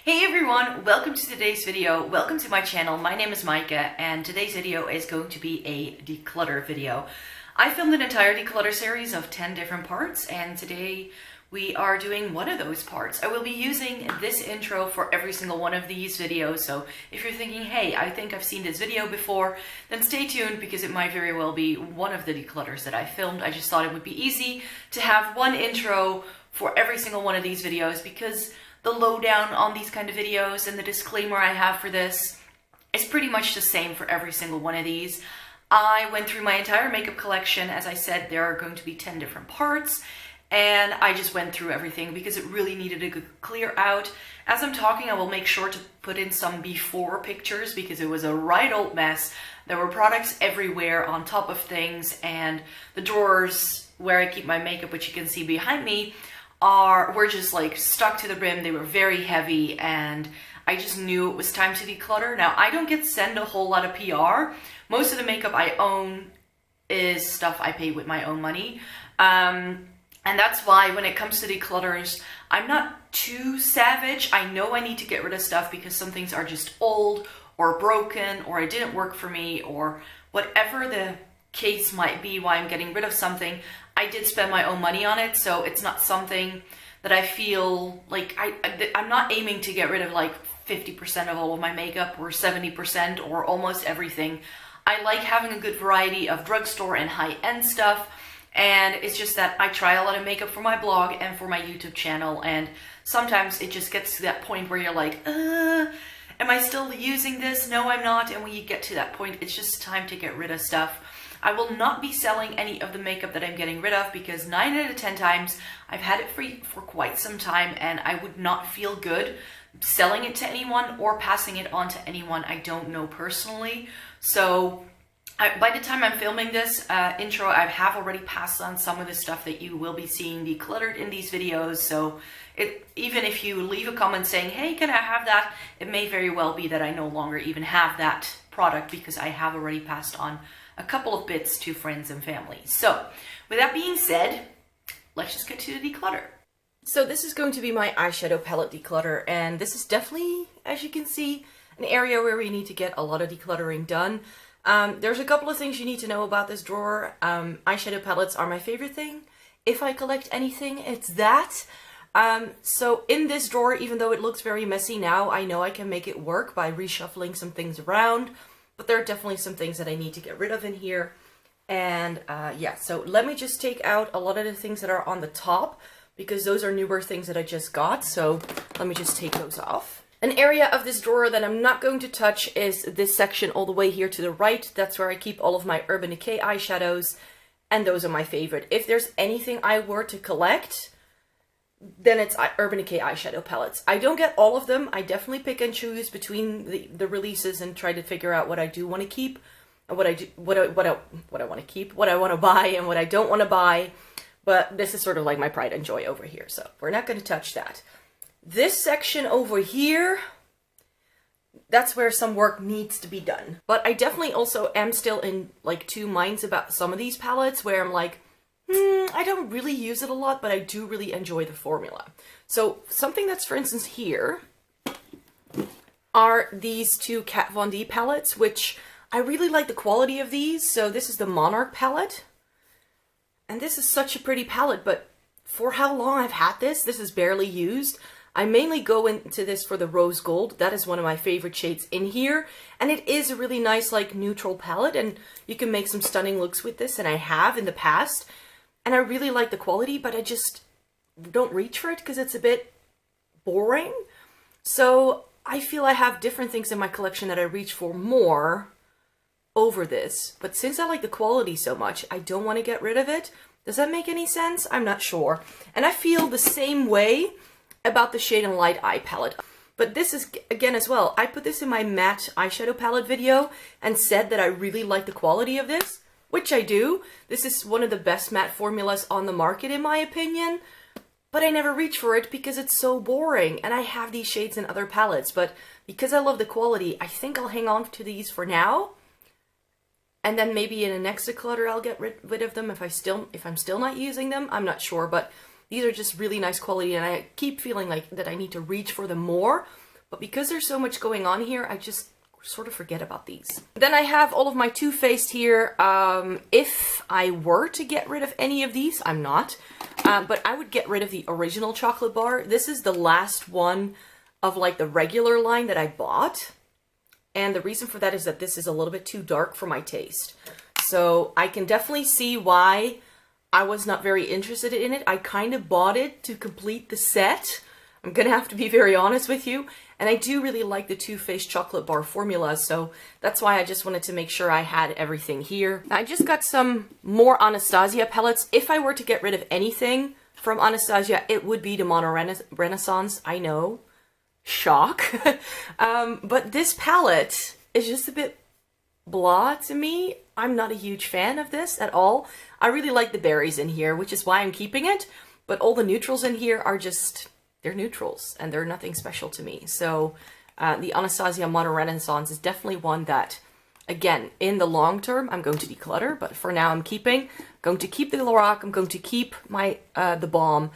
Hey everyone, welcome to today's video. Welcome to my channel. My name is Micah and today's video is going to be a declutter video. I filmed an entire declutter series of 10 different parts and today we are doing one of those parts. I will be using this intro for every single one of these videos, so if you're thinking, hey, I think I've seen this video before, then stay tuned because it might very well be one of the declutters that I filmed. I just thought it would be easy to have one intro for every single one of these videos because the lowdown on these kind of videos and the disclaimer I have for this is pretty much the same for every single one of these. I went through my entire makeup collection. As I said, there are going to be 10 different parts, and I just went through everything because it really needed a good clear out. As I'm talking, I will make sure to put in some before pictures because it was a right old mess. There were products everywhere on top of things, and the drawers where I keep my makeup, which you can see behind me, were just like stuck to the brim. They were very heavy and I just knew it was time to declutter. Now, I don't get sent a whole lot of PR. Most of the makeup I own is stuff I pay with my own money. And that's why when it comes to declutters, I'm not too savage. I know I need to get rid of stuff because some things are just old or broken or it didn't work for me or whatever the case might be why I'm getting rid of something. I did spend my own money on it, so it's not something that I feel like I'm not aiming to get rid of like 50% of all of my makeup or 70% or almost everything. I like having a good variety of drugstore and high-end stuff, and it's just that I try a lot of makeup for my blog and for my YouTube channel, and sometimes it just gets to that point where you're like, am I still using this? No, I'm not. And when you get to that point, it's just time to get rid of stuff. I will not be selling any of the makeup that I'm getting rid of because 9 out of 10 times I've had it free for quite some time and I would not feel good selling it to anyone or passing it on to anyone I don't know personally. So by the time I'm filming this intro, I have already passed on some of the stuff that you will be seeing decluttered in these videos. So even if you leave a comment saying, hey, can I have that? It may very well be that I no longer even have that product because I have already passed on a couple of bits to friends and family. So with that being said, let's just get to the declutter. So this is going to be my eyeshadow palette declutter, and this is definitely, as you can see, an area where we need to get a lot of decluttering done. There's a couple of things you need to know about this drawer. Eyeshadow palettes are my favorite thing. If I collect anything, it's that. So in this drawer, even though it looks very messy now, I know I can make it work by reshuffling some things around. But there are definitely some things that I need to get rid of in here. And yeah, so let me just take out a lot of the things that are on the top because those are newer things that I just got. So let me just take those off. An area of this drawer that I'm not going to touch is this section all the way here to the right. That's where I keep all of my Urban Decay eyeshadows. And those are my favorite. If there's anything I were to collect, then it's Urban Decay eyeshadow palettes. I don't get all of them. I definitely pick and choose between the releases and try to figure out what I do want to keep, and what I want to keep, what I want to buy, and what I don't want to buy. But this is sort of like my pride and joy over here, so we're not going to touch that. This section over here, that's where some work needs to be done. But I definitely also am still in like two minds about some of these palettes where I'm like, I don't really use it a lot, but I do really enjoy the formula. So something that's, for instance, here are these two Kat Von D palettes, which I really like the quality of these. So this is the Monarch palette. And this is such a pretty palette, but for how long I've had this, this is barely used. I mainly go into this for the rose gold. That is one of my favorite shades in here. And it is a really nice, like, neutral palette. And you can make some stunning looks with this, and I have in the past. And I really like the quality, but I just don't reach for it because it's a bit boring. So I feel I have different things in my collection that I reach for more over this. But since I like the quality so much, I don't want to get rid of it. Does that make any sense? I'm not sure. And I feel the same way about the Shade and Light Eye palette. But this is, again, as well, I put this in my matte eyeshadow palette video and said that I really like the quality of this. Which I do. This is one of the best matte formulas on the market in my opinion, but I never reach for it because it's so boring, and I have these shades in other palettes, but because I love the quality, I think I'll hang on to these for now, and then maybe in a next declutter I'll get rid of them if I'm still not using them. I'm not sure, but these are just really nice quality, and I keep feeling like that I need to reach for them more, but because there's so much going on here, I just sort of forget about these. Then I have all of my Too Faced here. If I were to get rid of any of these, I'm not, but I would get rid of the original chocolate bar. This is the last one of like the regular line that I bought. And the reason for that is that this is a little bit too dark for my taste. So I can definitely see why I was not very interested in it. I kind of bought it to complete the set. I'm gonna have to be very honest with you. And I do really like the Too Faced chocolate bar formula, so that's why I just wanted to make sure I had everything here. I just got some more Anastasia palettes. If I were to get rid of anything from Anastasia, it would be the Mono Renaissance. I know. Shock. But this palette is just a bit blah to me. I'm not a huge fan of this at all. I really like the berries in here, which is why I'm keeping it. But all the neutrals in here are just, they're neutrals and they're nothing special to me. So the Anastasia Mono Renaissance is definitely one that, again, in the long term, I'm going to declutter. But for now, I'm going to keep the Lorac. I'm going to keep my the Balm.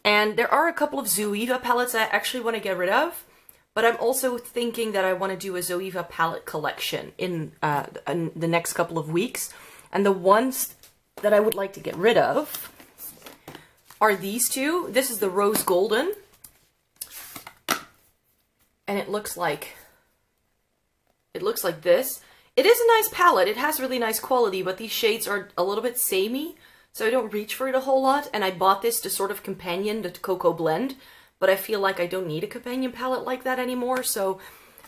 And there are a couple of Zoeva palettes I actually want to get rid of. But I'm also thinking that I want to do a Zoeva palette collection in the next couple of weeks. And the ones that I would like to get rid of are these two. This is the Rose Golden. And it looks like this. It is a nice palette. It has really nice quality, but these shades are a little bit samey, so I don't reach for it a whole lot. And I bought this to sort of companion the Cocoa Blend. But I feel like I don't need a companion palette like that anymore. So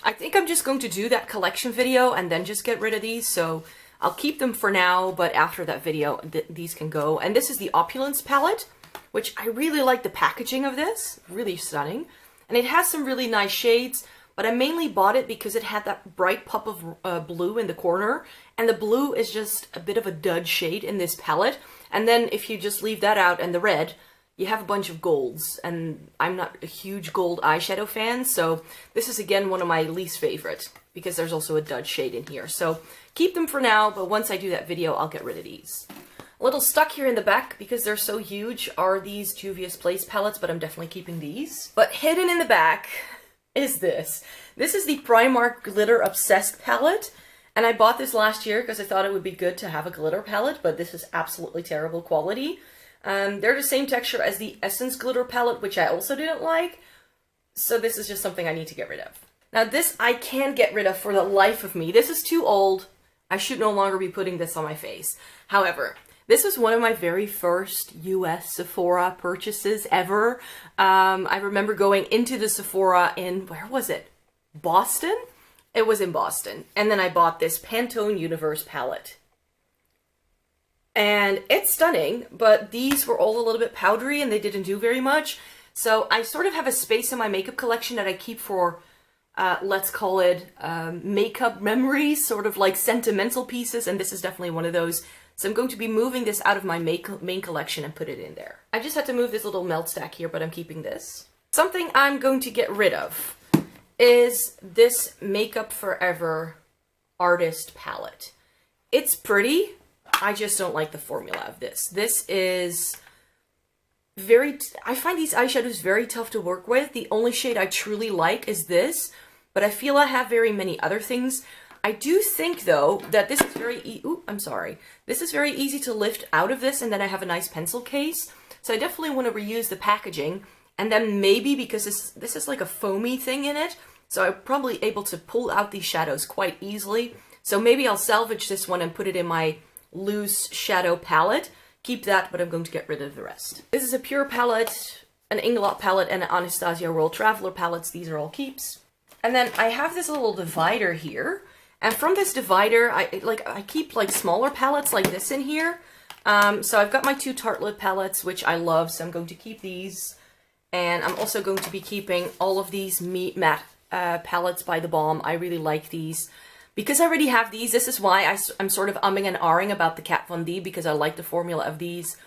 I think I'm just going to do that collection video and then just get rid of these. So I'll keep them for now, but after that video, these can go. And this is the Opulence palette, which I really like the packaging of this. Really stunning. And it has some really nice shades, but I mainly bought it because it had that bright pop of blue in the corner. And the blue is just a bit of a dud shade in this palette. And then if you just leave that out and the red, you have a bunch of golds, and I'm not a huge gold eyeshadow fan, so this is again one of my least favorite, because there's also a dud shade in here. So keep them for now, but once I do that video, I'll get rid of these. A little stuck here in the back, because they're so huge, are these Juvia's Place palettes, but I'm definitely keeping these. But hidden in the back is this. This is the Primark Glitter Obsessed palette, and I bought this last year because I thought it would be good to have a glitter palette, but this is absolutely terrible quality. They're the same texture as the Essence Glitter palette, which I also didn't like. So this is just something I need to get rid of. Now this I can't get rid of for the life of me. This is too old. I should no longer be putting this on my face. However, this was one of my very first US Sephora purchases ever. I remember going into the Sephora in, where was it? Boston? It was in Boston. And then I bought this Pantone Universe palette. And it's stunning, but these were all a little bit powdery and they didn't do very much. So I sort of have a space in my makeup collection that I keep for, let's call it makeup memories, sort of like sentimental pieces. And this is definitely one of those. So I'm going to be moving this out of my main collection and put it in there. I just had to move this little melt stack here, but I'm keeping this. Something I'm going to get rid of is this Makeup Forever Artist palette. It's pretty. I just don't like the formula of this. This is I find these eyeshadows very tough to work with. The only shade I truly like is this, but I feel I have very many other things. I do think, though, that this is This is very easy to lift out of this, and then I have a nice pencil case. So I definitely want to reuse the packaging. And then maybe, because this is like a foamy thing in it, so I'm probably able to pull out these shadows quite easily. So maybe I'll salvage this one and put it in my loose shadow palette. Keep that, but I'm going to get rid of the rest. This is a Pure palette, an Inglot palette, and an Anastasia World Traveler palettes. These are all keeps. And then I have this little divider here. And from this divider, I keep like smaller palettes like this in here. So I've got my two Tartelette palettes, which I love, so I'm going to keep these. And I'm also going to be keeping all of these matte palettes by The Balm. I really like these. Because I already have these, this is why I'm sort of umming and ahhing about the Kat Von D, because I like the formula of these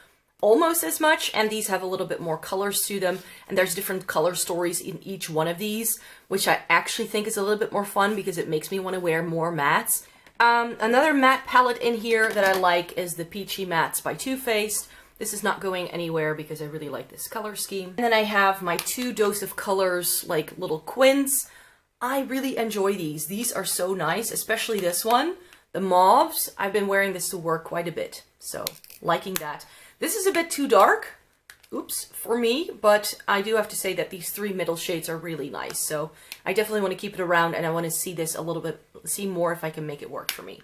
almost as much, and these have a little bit more colors to them, and there's different color stories in each one of these, which I actually think is a little bit more fun because it makes me want to wear more mattes. Another matte palette in here that I like is the Peachy Mattes by Too Faced. This is not going anywhere because I really like this color scheme. And then I have my 2 Dose of Colors, like little quints. I really enjoy these. These are so nice, especially this one. The mauves, I've been wearing this to work quite a bit. So, liking that. This is a bit too dark, oops, for me, but I do have to say that these 3 middle shades are really nice. So, I definitely want to keep it around, and I want to see this a little bit, see more if I can make it work for me.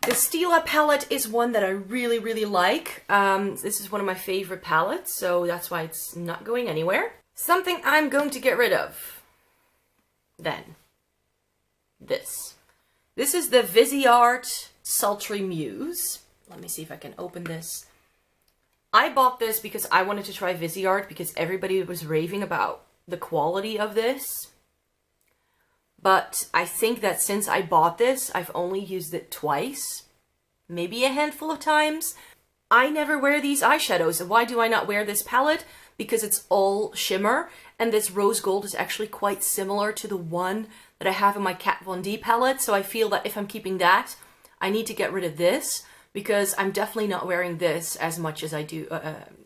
The Stila palette is one that I really, really like. This is one of my favorite palettes, so that's why it's not going anywhere. Something I'm going to get rid of. Then. This. This is the Viseart Sultry Muse. Let me see if I can open this. I bought this because I wanted to try Viseart because everybody was raving about the quality of this. But I think that since I bought this, I've only used it twice, maybe a handful of times. I never wear these eyeshadows. Why do I not wear this palette? Because it's all shimmer, and this rose gold is actually quite similar to the one that I have in my Kat Von D palette. So I feel that if I'm keeping that, I need to get rid of this because I'm definitely not wearing this as much as I do,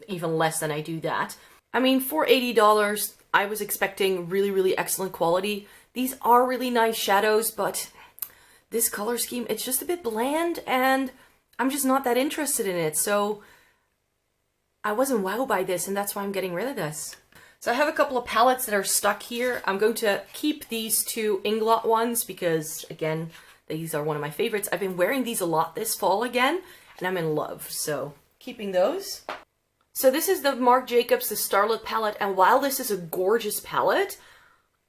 even less than I do that. I mean, for $80, I was expecting really, really excellent quality. These are really nice shadows, but this color scheme, it's just a bit bland and I'm just not that interested in it. So I wasn't wowed by this and that's why I'm getting rid of this. So I have a couple of palettes that are stuck here. I'm going to keep these 2 Inglot ones because, again, these are one of my favorites. I've been wearing these a lot this fall again and I'm in love. So keeping those. So this is the Marc Jacobs, the Starlit palette. And while this is a gorgeous palette,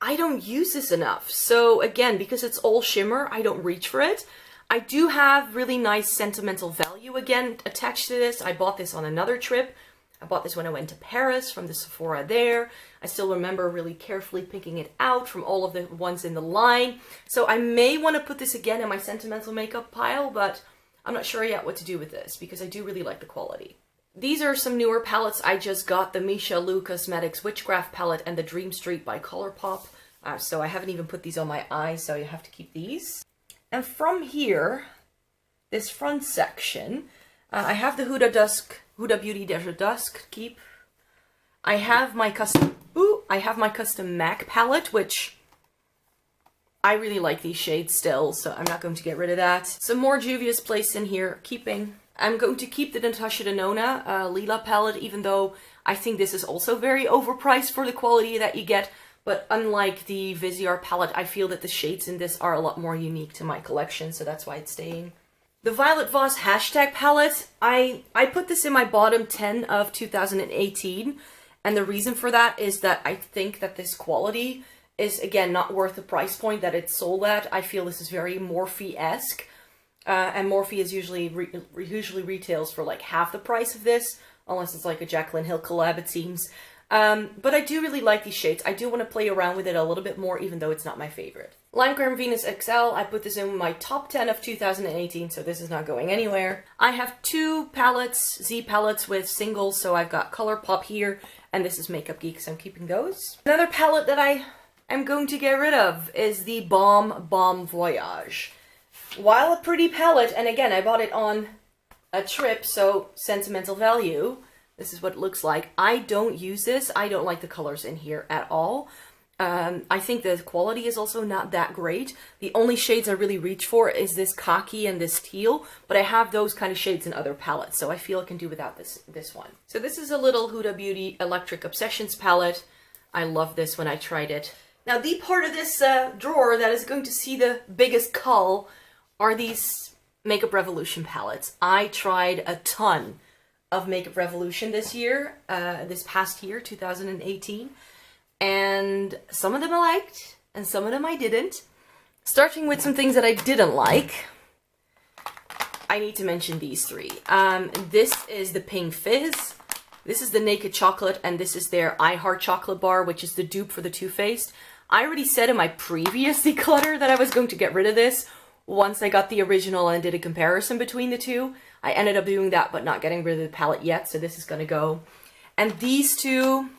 I don't use this enough. So again, because it's all shimmer, I don't reach for it. I do have really nice sentimental value again attached to this. I bought this on another trip. I bought this when I went to Paris from the Sephora there. I still remember really carefully picking it out from all of the ones in the line. So I may want to put this again in my sentimental makeup pile, but I'm not sure yet what to do with this because I do really like the quality. These are some newer palettes I just got, the Misha Lu Cosmetics Witchcraft palette and the Dream Street by Colourpop. So I haven't even put these on my eyes, so you have to keep these. And from here, this front section, I have the Huda Beauty Desert Dusk keep. I have my custom MAC palette, which I really like these shades still, so I'm not going to get rid of that. Some more Juvia's Place in here, keeping. I'm going to keep the Natasha Denona Lila palette, even though I think this is also very overpriced for the quality that you get. But unlike the Viseart palette, I feel that the shades in this are a lot more unique to my collection, so that's why it's staying. The Violet Voss Hashtag palette, I put this in my bottom 10 of 2018, and the reason for that is that I think that this quality is, again, not worth the price point that it's sold at. I feel this is very Morphe-esque. And Morphe is usually retails for like half the price of this, unless it's like a Jaclyn Hill collab, it seems. But I do really like these shades. I do want to play around with it a little bit more, even though it's not my favorite. Lime Creme Venus XL, I put this in my top 10 of 2018, so this is not going anywhere. I have 2 palettes, Z palettes with singles, so I've got Colourpop here, and this is Makeup Geek, so I'm keeping those. Another palette that I am going to get rid of is the Balm Voyage. While a pretty palette, and again, I bought it on a trip, so sentimental value. This is what it looks like. I don't use this. I don't like the colors in here at all. I think the quality is also not that great. The only shades I really reach for is this khaki and this teal, but I have those kind of shades in other palettes, so I feel I can do without this one. So this is a little Huda Beauty Electric Obsessions palette. I love this when I tried it. Now the part of this drawer that is going to see the biggest cull are these Makeup Revolution palettes. I tried a ton of Makeup Revolution this year, this past year, 2018. And some of them I liked, and some of them I didn't. Starting with some things that I didn't like, I need to mention these 3. This is the Pink Fizz, this is the Naked Chocolate, and this is their I Heart Chocolate Bar, which is the dupe for the Too Faced. I already said in my previous declutter that I was going to get rid of this once I got the original and did a comparison between the two. I ended up doing that, but not getting rid of the palette yet, so this is going to go. And these 2...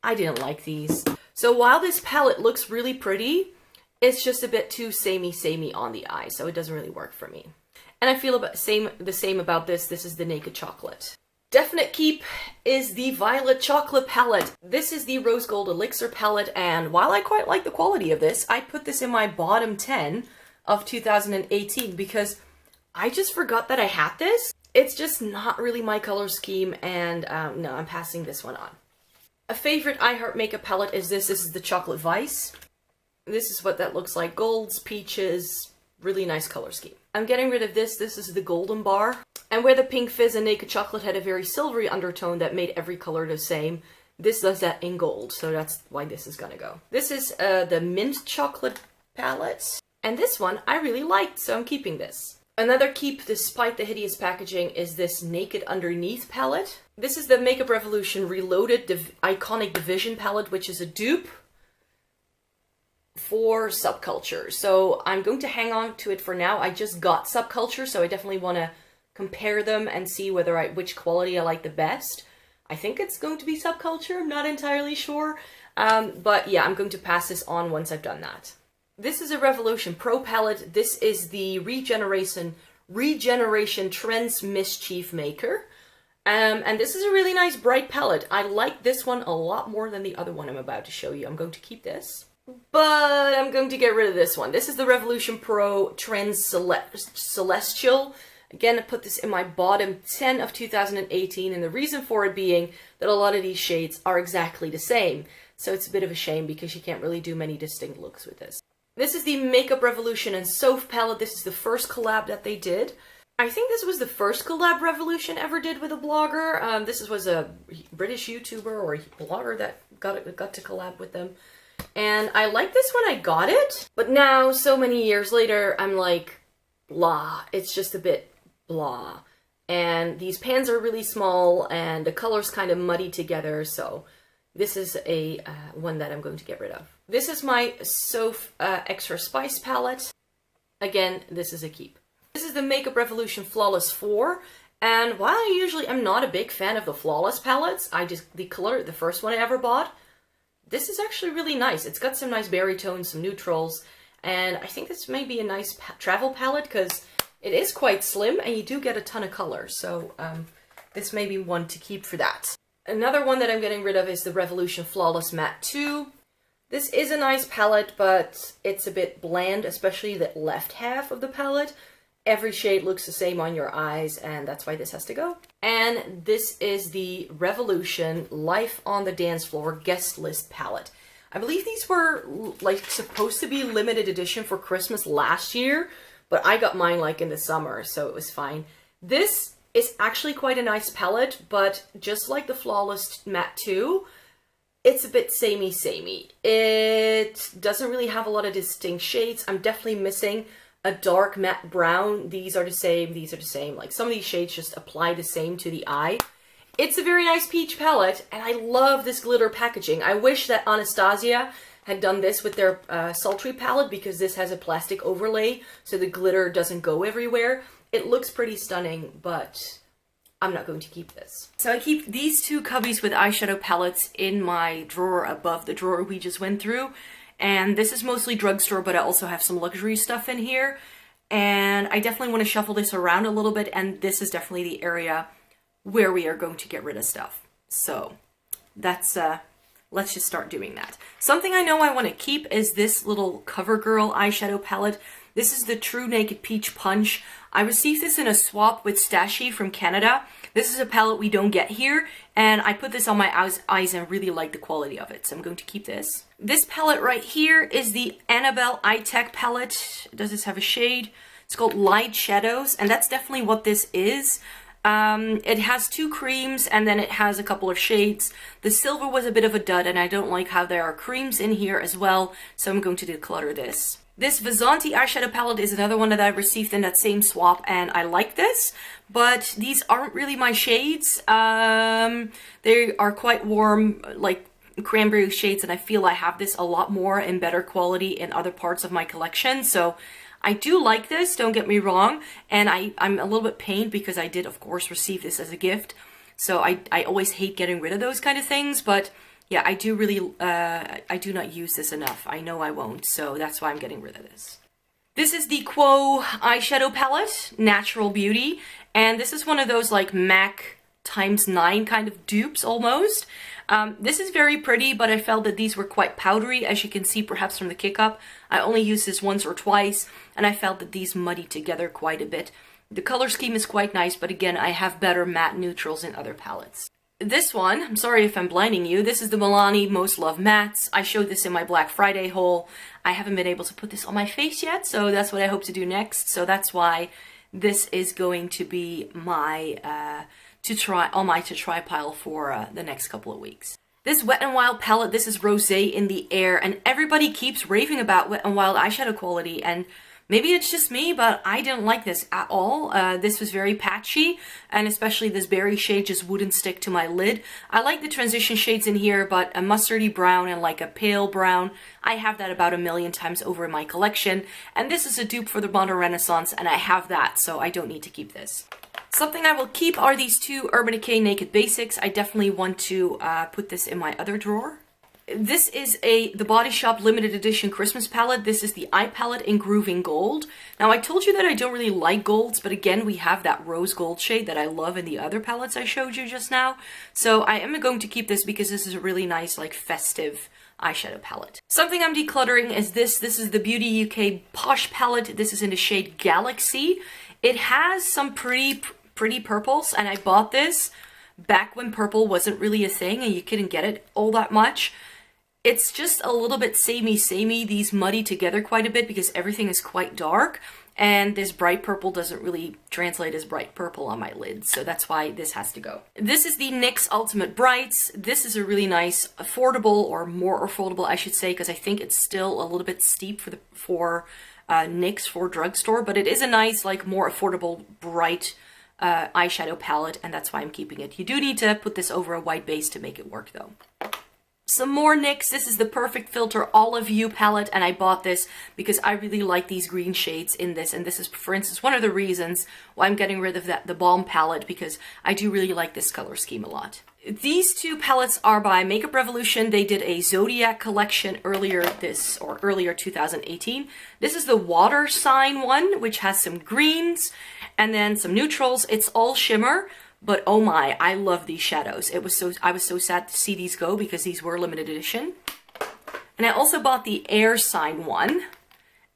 I didn't like these. So while this palette looks really pretty, it's just a bit too samey on the eye, so it doesn't really work for me. And I feel the same about this. This is the Naked Chocolate. Definite keep is the Violet Chocolate palette. This is the Rose Gold Elixir palette, and while I quite like the quality of this, I put this in my bottom 10 of 2018 because I just forgot that I had this. It's just not really my color scheme, and no, I'm passing this one on. A favorite I Heart makeup palette is this. This is the Chocolate Vice. This is what that looks like. Golds, peaches, really nice color scheme. I'm getting rid of this. This is the Golden Bar. And where the Pink Fizz and Naked Chocolate had a very silvery undertone that made every color the same, this does that in gold, so that's why this is gonna go. This is the Mint Chocolate palette, and this one I really liked, so I'm keeping this. Another keep, despite the hideous packaging, is this Naked Underneath palette. This is the Makeup Revolution Reloaded Iconic Division palette, which is a dupe for Subculture. So I'm going to hang on to it for now. I just got Subculture, so I definitely want to compare them and see whether which quality I like the best. I think it's going to be Subculture, I'm not entirely sure. But yeah, I'm going to pass this on once I've done that. This is a Revolution Pro palette. This is the Regeneration Trends Mischief Maker. And this is a really nice bright palette. I like this one a lot more than the other one I'm about to show you. I'm going to keep this, but I'm going to get rid of this one. This is the Revolution Pro Trends Celestial. Again, I put this in my bottom 10 of 2018, and the reason for it being that a lot of these shades are exactly the same. So it's a bit of a shame because you can't really do many distinct looks with this. This is the Makeup Revolution and Zoeva palette. This is the first collab that they did. I think this was the first collab Revolution ever did with a blogger. This was a British YouTuber or blogger that got to collab with them. And I liked this when I got it, but now, so many years later, I'm like, blah. It's just a bit blah. And these pans are really small and the colors kind of muddy together, so this is a one that I'm going to get rid of. This is my Zoeva Extra Spice palette. Again, this is a keep. This is the Makeup Revolution Flawless 4, and while I usually am not a big fan of the Flawless palettes, the first one I ever bought, this is actually really nice. It's got some nice berry tones, some neutrals, and I think this may be a nice travel palette because it is quite slim and you do get a ton of color, so this may be one to keep for that. Another one that I'm getting rid of is the Revolution Flawless Matte 2. This is a nice palette, but it's a bit bland, especially the left half of the palette. Every shade looks the same on your eyes, and that's why this has to go. And this is the Revolution Life on the Dance Floor Guest List palette. I believe these were like supposed to be limited edition for Christmas last year, but I got mine like in the summer, so it was fine. This is actually quite a nice palette, but just like the Flawless Matte 2, it's a bit samey. It doesn't really have a lot of distinct shades. I'm definitely missing a dark matte brown. These are the same, these are the same. Like, some of these shades just apply the same to the eye. It's a very nice peach palette, and I love this glitter packaging. I wish that Anastasia had done this with their Sultry palette, because this has a plastic overlay, so the glitter doesn't go everywhere. It looks pretty stunning, but I'm not going to keep this. So I keep these two cubbies with eyeshadow palettes in my drawer above the drawer we just went through. And this is mostly drugstore, but I also have some luxury stuff in here. And I definitely want to shuffle this around a little bit, and this is definitely the area where we are going to get rid of stuff. So that's, let's just start doing that. Something I know I want to keep is this little CoverGirl eyeshadow palette. This is the True Naked Peach Punch. I received this in a swap with Stashy from Canada. This is a palette we don't get here, and I put this on my eyes and really like the quality of it, so I'm going to keep this. This palette right here is the Annabelle Eye Tech palette. Does this have a shade? It's called Light Shadows, and that's definitely what this is. It has two creams, and then it has a couple of shades. The silver was a bit of a dud, and I don't like how there are creams in here as well, so I'm going to declutter this. This Vizanti eyeshadow palette is another one that I received in that same swap, and I like this, but these aren't really my shades. They are quite warm, like cranberry shades, and I feel I have this a lot more in better quality in other parts of my collection, so I do like this, don't get me wrong, and I'm a little bit pained because I did, of course, receive this as a gift, so I always hate getting rid of those kind of things, but yeah, I do really, I do not use this enough. I know I won't, so that's why I'm getting rid of this. This is the Quo eyeshadow palette, Natural Beauty, and this is one of those like MAC ×9 kind of dupes almost. This is very pretty, but I felt that these were quite powdery, as you can see perhaps from the kick up. I only used this once or twice, and I felt that these muddy together quite a bit. The color scheme is quite nice, but again, I have better matte neutrals in other palettes. This one, I'm sorry if I'm blinding you, this is the Milani Most Loved Mattes. I showed this in my Black Friday haul. I haven't been able to put this on my face yet, so that's what I hope to do next. So that's why this is going to be my to try pile for the next couple of weeks. This Wet n Wild palette, this is Rosé in the Air, and everybody keeps raving about Wet n Wild eyeshadow quality, and maybe it's just me, but I didn't like this at all. This was very patchy, and especially this berry shade just wouldn't stick to my lid. I like the transition shades in here, but a mustardy brown and like a pale brown, I have that about 1,000,000 times over in my collection. And this is a dupe for the Modern Renaissance, and I have that, so I don't need to keep this. Something I will keep are these two Urban Decay Naked Basics. I definitely want to put this in my other drawer. This is the Body Shop limited edition Christmas palette. This is the Eye Palette in Grooving Gold. Now, I told you that I don't really like golds, but again, we have that rose gold shade that I love in the other palettes I showed you just now. So I am going to keep this because this is a really nice, like, festive eyeshadow palette. Something I'm decluttering is this. This is the Beauty UK Posh palette. This is in the shade Galaxy. It has some pretty purples, and I bought this back when purple wasn't really a thing and you couldn't get it all that much. It's just a little bit samey. These muddy together quite a bit because everything is quite dark, and this bright purple doesn't really translate as bright purple on my lid, so that's why this has to go. This is the NYX Ultimate Brights. This is a really nice, affordable, or more affordable, I should say, because I think it's still a little bit steep for NYX for Drugstore, but it is a nice, like, more affordable, bright eyeshadow palette, and that's why I'm keeping it. You do need to put this over a white base to make it work, though. Some more NYX. This is the Perfect Filter Olive You palette, and I bought this because I really like these green shades in this, and this is, for instance, one of the reasons why I'm getting rid of the Balm palette, because I do really like this color scheme a lot. These two palettes are by Makeup Revolution. They did a Zodiac collection earlier 2018. This is the Water Sign one, which has some greens and then some neutrals. It's all shimmer, but oh my, I love these shadows. I was so sad to see these go because these were limited edition. And I also bought the Air Sign one.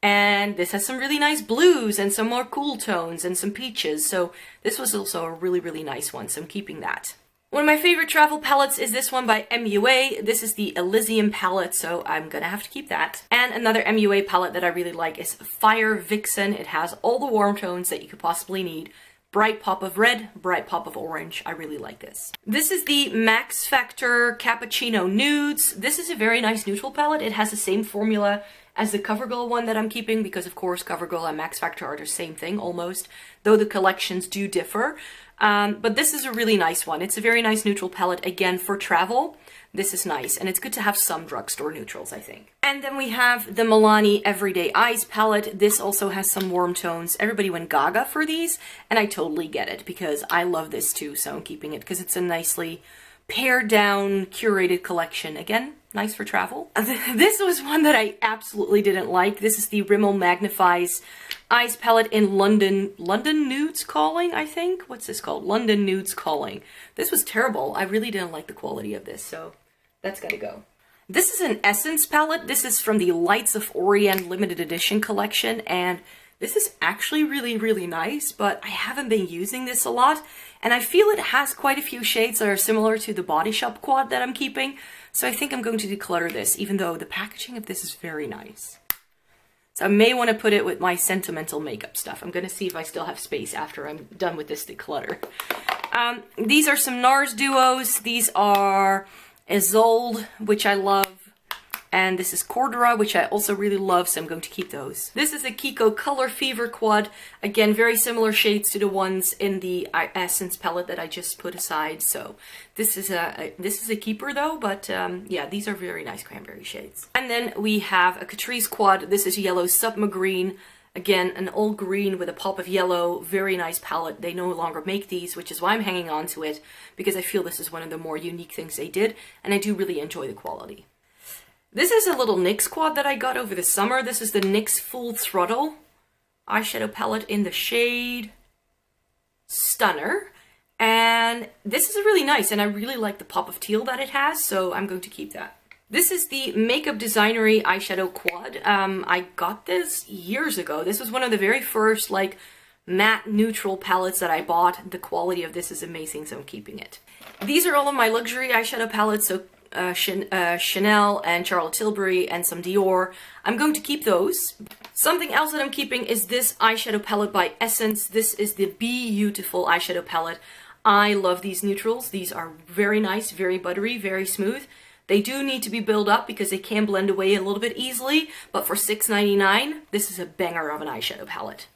And this has some really nice blues and some more cool tones and some peaches. So this was also a really nice one, so I'm keeping that. One of my favorite travel palettes is this one by MUA. This is the Elysium palette, so I'm gonna have to keep that. And another MUA palette that I really like is Fire Vixen. It has all the warm tones that you could possibly need. Bright pop of red, bright pop of orange. I really like this. This is the Max Factor Cappuccino Nudes. This is a very nice neutral palette. It has the same formula as the CoverGirl one that I'm keeping because, of course, CoverGirl and Max Factor are the same thing almost, though the collections do differ. But this is a really nice one. It's a very nice neutral palette, again, for travel. This is nice, and it's good to have some drugstore neutrals, I think. And then we have the Milani Everyday Eyes palette. This also has some warm tones. Everybody went gaga for these, and I totally get it because I love this too, so I'm keeping it because it's a nicely pared down, curated collection. Again, nice for travel. This was one that I absolutely didn't like. This is the Rimmel Magnifies Eyes palette in London Nudes Calling, I think. What's this called? London Nudes Calling. This was terrible. I really didn't like the quality of this, so that's gotta go. This is an Essence palette. This is from the Lights of Orient limited edition collection, and this is actually really nice, but I haven't been using this a lot, and I feel it has quite a few shades that are similar to the Body Shop quad that I'm keeping, so I think I'm going to declutter this, even though the packaging of this is very nice. So I may want to put it with my Sentimental makeup stuff. I'm going to see if I still have space after I'm done with this declutter. These are some NARS duos. These are Isolde, which I love. And this is Cordura, which I also really love, so I'm going to keep those. This is a Kiko Color Fever quad. Again, very similar shades to the ones in the Essence palette that I just put aside. So this is a keeper though, but yeah, these are very nice cranberry shades. And then we have a Catrice quad. This is Yellow Subma Green. Again, an old green with a pop of yellow. Very nice palette. They no longer make these, which is why I'm hanging on to it, because I feel this is one of the more unique things they did, and I do really enjoy the quality. This is a little NYX quad that I got over the summer. This is the NYX Full Throttle eyeshadow palette in the shade Stunner. And this is really nice, and I really like the pop of teal that it has, so I'm going to keep that. This is the Makeup Designery eyeshadow quad. I got this years ago. This was one of the very first like matte neutral palettes that I bought. The quality of this is amazing, so I'm keeping it. These are all of my luxury eyeshadow palettes, so Chanel and Charlotte Tilbury and some Dior. I'm going to keep those. Something else that I'm keeping is this eyeshadow palette by Essence. This is the Beautiful eyeshadow palette. I love these neutrals. These are very nice, very buttery, very smooth. They do need to be built up because they can blend away a little bit easily, but for $6.99, this is a banger of an eyeshadow palette.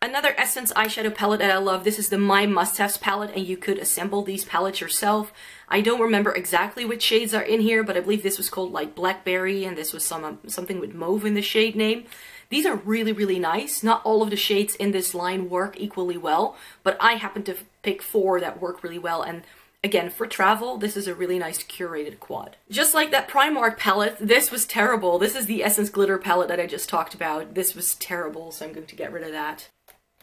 Another Essence eyeshadow palette that I love, this is the My Must-Haves palette, and you could assemble these palettes yourself. I don't remember exactly which shades are in here, but I believe this was called like Blackberry, and this was something with mauve in the shade name. These are really, really nice. Not all of the shades in this line work equally well, but I happen to pick 4 that work really well, and again, for travel, this is a really nice curated quad. Just like that Primark palette, this was terrible. This is the Essence Glitter palette that I just talked about. This was terrible, so I'm going to get rid of that.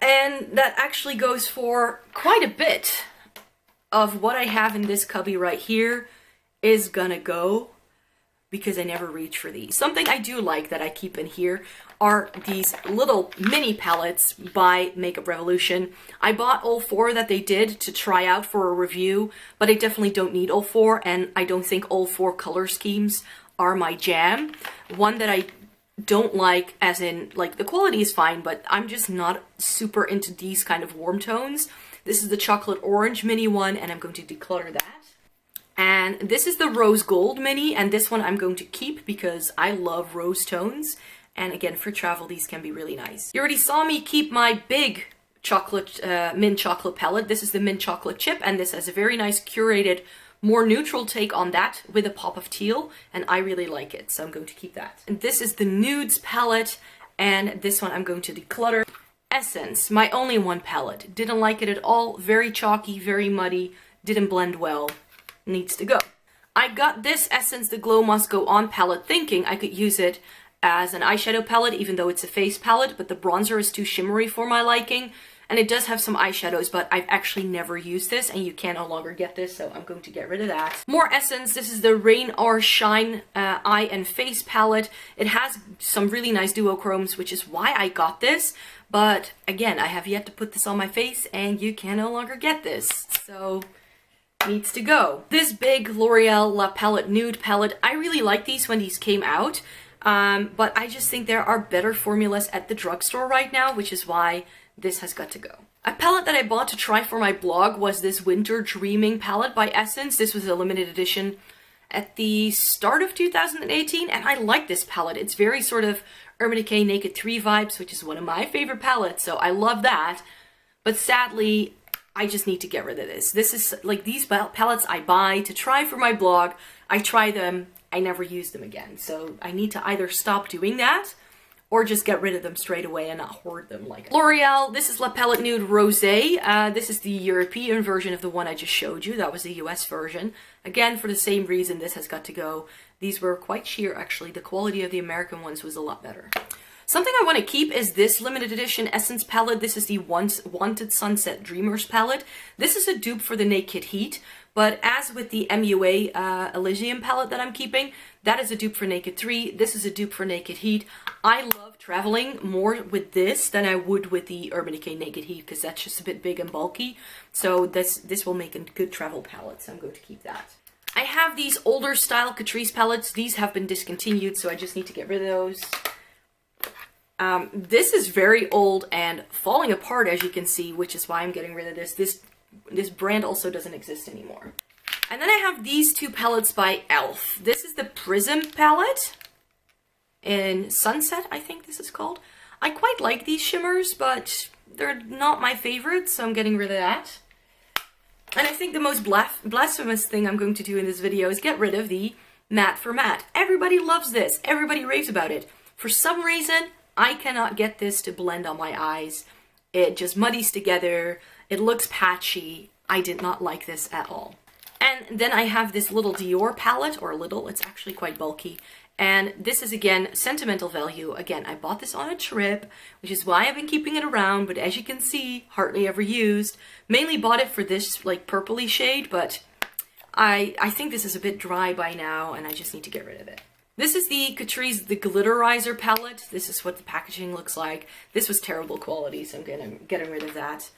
And that actually goes for quite a bit of what I have in this cubby right here is gonna go because I never reach for these. Something I do like that I keep in here are these little mini palettes by Makeup Revolution. I bought all 4 that they did to try out for a review, but I definitely don't need all 4, and I don't think all 4 color schemes are my jam. One that I don't like, as in, like, the quality is fine, but I'm just not super into these kind of warm tones. This is the Chocolate Orange mini one, and I'm going to declutter that. And this is the Rose Gold mini, and this one I'm going to keep because I love rose tones. And again, for travel, these can be really nice. You already saw me keep my big chocolate, mint chocolate palette. This is the Mint Chocolate Chip, and this has a very nice curated, more neutral take on that with a pop of teal, and I really like it, so I'm going to keep that. And this is the Nudes palette, and this one I'm going to declutter. Essence, my only one palette. Didn't like it at all. Very chalky, very muddy, didn't blend well. Needs to go. I got this Essence The Glow Must Go On palette thinking I could use it as an eyeshadow palette, even though it's a face palette, but the bronzer is too shimmery for my liking. And it does have some eyeshadows, but I've actually never used this, and you can no longer get this, so I'm going to get rid of that. More Essence. This is the Rain or Shine Eye and Face palette. It has some really nice duochromes, which is why I got this. But again, I have yet to put this on my face, and you can no longer get this. So needs to go. This big L'Oreal La Palette Nude palette, I really liked these when these came out, but I just think there are better formulas at the drugstore right now, which is why this has got to go. A palette that I bought to try for my blog was this Winter Dreaming palette by Essence. This was a limited edition at the start of 2018, and I like this palette. It's very sort of Urban Decay Naked 3 vibes, which is one of my favorite palettes, so I love that. But sadly, I just need to get rid of this. This is like these palettes I buy to try for my blog. I try them, I never use them again. So I need to either stop doing that or just get rid of them straight away and not hoard them like L'Oreal. This is La Palette Nude Rosé. This is the European version of the one I just showed you. That was the US version. Again, for the same reason, this has got to go. These were quite sheer, actually. The quality of the American ones was a lot better. Something I want to keep is this limited edition Essence palette. This is the Wanted Sunset Dreamers palette. This is a dupe for the Naked Heat, but as with the MUA Elysium palette that I'm keeping, that is a dupe for Naked 3. This is a dupe for Naked Heat. I love traveling more with this than I would with the Urban Decay Naked Heat because that's just a bit big and bulky. So this will make a good travel palette, so I'm going to keep that. I have these older style Catrice palettes. These have been discontinued, so I just need to get rid of those. This is very old and falling apart, as you can see, which is why I'm getting rid of this. This brand also doesn't exist anymore. And then I have these two palettes by e.l.f. This is the Prism palette in Sunset, I think this is called. I quite like these shimmers, but they're not my favorite, so I'm getting rid of that. And I think the most blasphemous thing I'm going to do in this video is get rid of the Matte for Matte. Everybody loves this. Everybody raves about it. For some reason, I cannot get this to blend on my eyes. It just muddies together. It looks patchy. I did not like this at all. And then I have this little Dior palette, or little, it's actually quite bulky. And this is, again, sentimental value. Again, I bought this on a trip, which is why I've been keeping it around, but as you can see, hardly ever used. Mainly bought it for this, like, purpley shade, but I think this is a bit dry by now, and I just need to get rid of it. This is the Catrice The Glitterizer palette. This is what the packaging looks like. This was terrible quality, so I'm getting rid of that.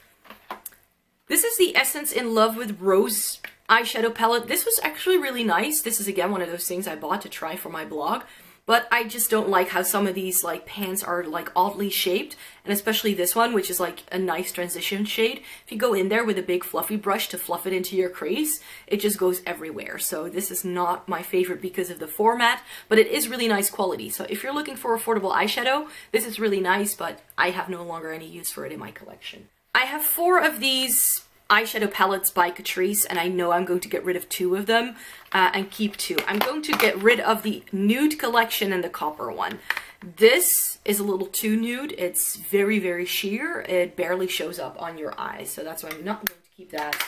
This is the Essence in Love with Rose eyeshadow palette. This was actually really nice. This is, again, one of those things I bought to try for my blog. But I just don't like how some of these, like, pans are, like, oddly shaped. And especially this one, which is, like, a nice transition shade. If you go in there with a big fluffy brush to fluff it into your crease, it just goes everywhere. So this is not my favorite because of the format, but it is really nice quality. So if you're looking for affordable eyeshadow, this is really nice, but I have no longer any use for it in my collection. I have 4 of these eyeshadow palettes by Catrice, and I know I'm going to get rid of 2 of them and keep 2. I'm going to get rid of the nude collection and the copper one. This is a little too nude. It's very, very sheer. It barely shows up on your eyes, so that's why I'm not going to keep that.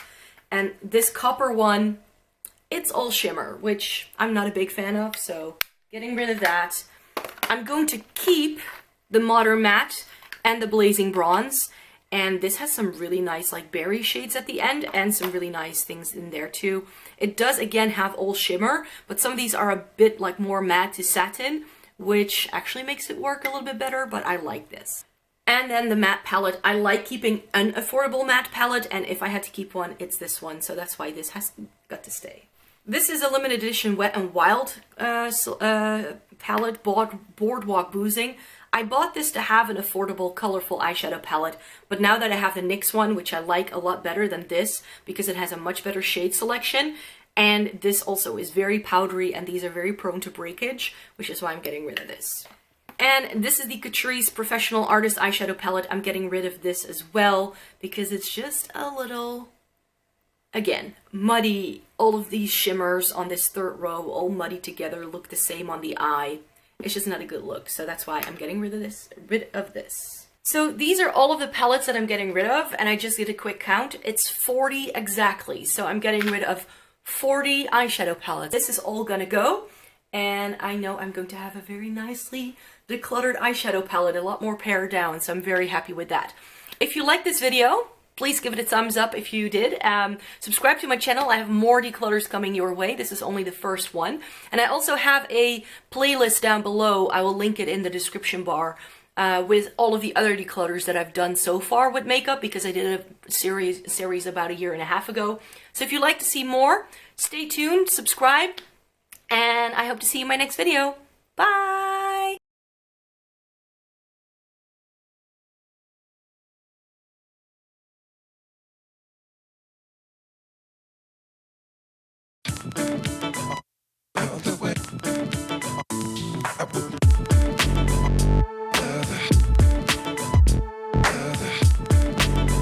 And this copper one, it's all shimmer, which I'm not a big fan of, so getting rid of that. I'm going to keep the Modern Matte and the Blazing Bronze. And this has some really nice, like, berry shades at the end and some really nice things in there too. It does, again, have all shimmer, but some of these are a bit, like, more matte to satin, which actually makes it work a little bit better, but I like this. And then the matte palette. I like keeping an affordable matte palette, and if I had to keep one, it's this one, so that's why this has got to stay. This is a limited edition Wet n Wild palette, Boardwalk Boozing. I bought this to have an affordable, colorful eyeshadow palette, but now that I have the NYX one, which I like a lot better than this, because it has a much better shade selection, and this also is very powdery, and these are very prone to breakage, which is why I'm getting rid of this. And this is the Catrice Professional Artist Eyeshadow Palette. I'm getting rid of this as well, because it's just a little, again, muddy. All of these shimmers on this 3rd row, all muddy together, look the same on the eye. It's just not a good look, so that's why I'm getting rid of this. So these are all of the palettes that I'm getting rid of, and I just did a quick count. It's 40 exactly, so I'm getting rid of 40 eyeshadow palettes. This is all gonna go, and I know I'm going to have a very nicely decluttered eyeshadow palette, a lot more pared down, so I'm very happy with that. If you like this video, please give it a thumbs up if you did. Subscribe to my channel. I have more declutters coming your way. This is only the first one. And I also have a playlist down below. I will link it in the description bar with all of the other declutters that I've done so far with makeup, because I did a series about 1.5 years ago. So if you'd like to see more, stay tuned, subscribe, and I hope to see you in my next video. Bye! Other way.